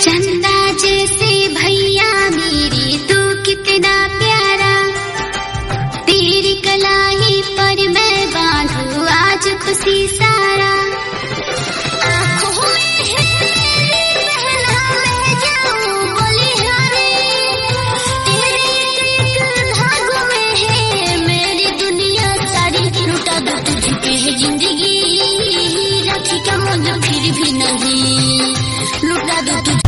चंदा जैसे भैया मेरे तू कितना प्यारा, तेरी कलाई पर मैं बांधू आज खुशी सारा। आँखों में है मेरी पहला मैं जाऊं बलिहारी, तेरे एक धागों में है मेरी दुनिया सारी। लुटा दो तुझ पे है जिंदगी, राखी का मोल फिर भी नहीं, लुटा दो तुझ